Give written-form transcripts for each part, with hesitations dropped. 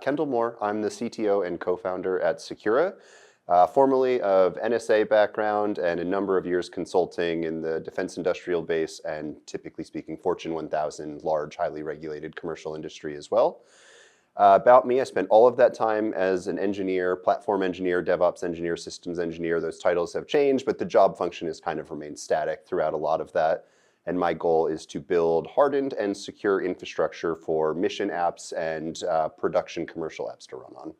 Kendall Moore. I'm the CTO and co-founder at Sicura, formerly of NSA background and a number of years consulting in the defense industrial base and, typically speaking, Fortune 1000 large, highly regulated commercial industry as well. About me, I spent all of that time as an engineer, platform engineer, DevOps engineer, systems engineer. Those titles have changed, but the job function has kind of remained static throughout a lot of that. And my goal is to build hardened and secure infrastructure for mission apps and production commercial apps to run on.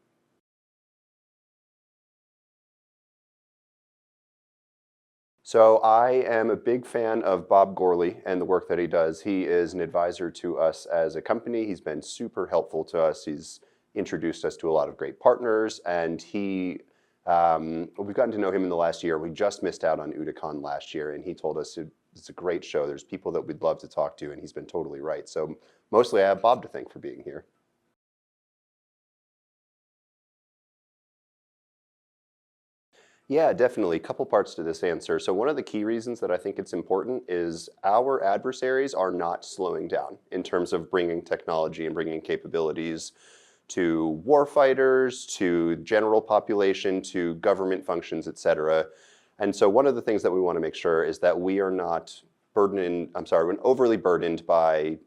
So I am a big fan of Bob Gourley and the work that he does. He is an advisor to us as a company. He's been super helpful to us. He's introduced us to a lot of great partners, and we've gotten to know him in the last year. We just missed out on OODA last year, and he told us it's a great show. There's people that we'd love to talk to, and he's been totally right. So mostly I have Bob to thank for being here. Yeah, definitely. A couple parts to this answer. So one of the key reasons that I think it's important is our adversaries are not slowing down in terms of bringing technology and bringing capabilities to warfighters, to general population, to government functions, et cetera. And so one of the things that we want to make sure is that we are not overly burdened by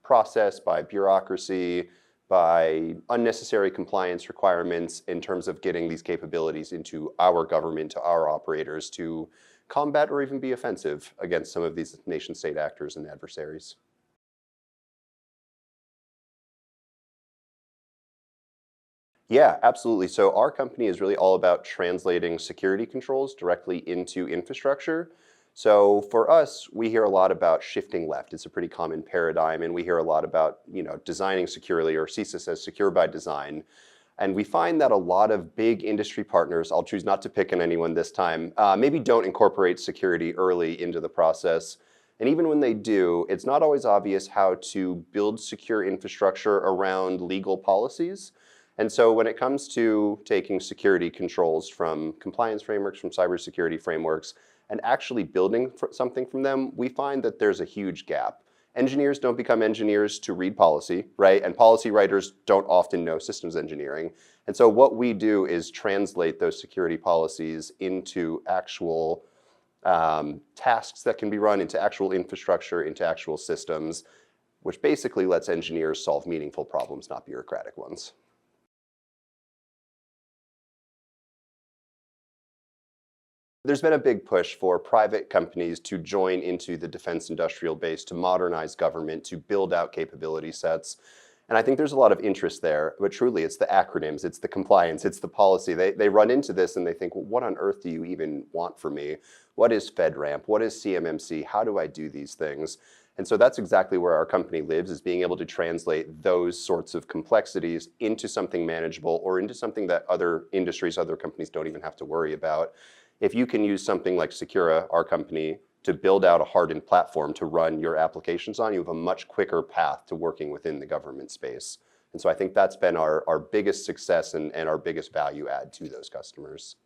process, by bureaucracy, by unnecessary compliance requirements in terms of getting these capabilities into our government, to our operators, to combat or even be offensive against some of these nation-state actors and adversaries. Yeah, absolutely. So our company is really all about translating security controls directly into infrastructure. So for us, we hear a lot about shifting left. It's a pretty common paradigm, and we hear a lot about, designing securely, or CISA says secure by design. And we find that a lot of big industry partners, I'll choose not to pick on anyone this time, maybe don't incorporate security early into the process. And even when they do, it's not always obvious how to build secure infrastructure around legal policies. And so when it comes to taking security controls from compliance frameworks, from cybersecurity frameworks, and actually building something from them, we find that there's a huge gap. Engineers don't become engineers to read policy, right? And policy writers don't often know systems engineering. And so what we do is translate those security policies into actual tasks that can be run, into actual infrastructure, into actual systems, which basically lets engineers solve meaningful problems, not bureaucratic ones. There's been a big push for private companies to join into the defense industrial base, to modernize government, to build out capability sets. And I think there's a lot of interest there, but truly it's the acronyms, it's the compliance, it's the policy. They run into this and they think, well, what on earth do you even want from me? What is FedRAMP? What is CMMC? How do I do these things? And so that's exactly where our company lives, is being able to translate those sorts of complexities into something manageable, or into something that other industries, other companies don't even have to worry about. If you can use something like Sicura, our company, to build out a hardened platform to run your applications on, you have a much quicker path to working within the government space. And so I think that's been our biggest success and our biggest value add to those customers.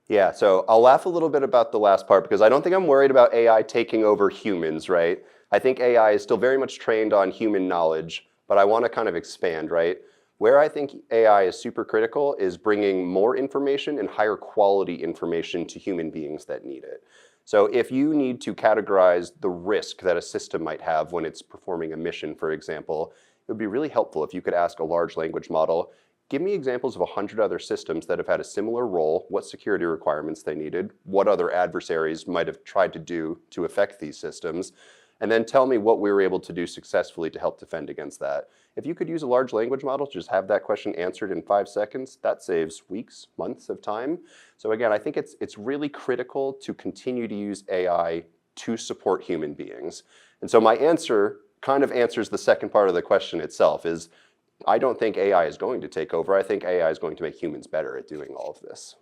Yeah, so I'll laugh a little bit about the last part, because I don't think I'm worried about AI taking over humans, right? I think AI is still very much trained on human knowledge, but I want to kind of expand, right? Where I think AI is super critical is bringing more information and higher quality information to human beings that need it. So if you need to categorize the risk that a system might have when it's performing a mission, for example, it would be really helpful if you could ask a large language model, give me examples of 100 other systems that have had a similar role, what security requirements they needed, what other adversaries might have tried to do to affect these systems, and then tell me what we were able to do successfully to help defend against that. If you could use a large language model to just have that question answered in 5 seconds, that saves weeks, months of time. So again, I think it's really critical to continue to use AI to support human beings. And so my answer kind of answers the second part of the question itself, is I don't think AI is going to take over. I think AI is going to make humans better at doing all of this.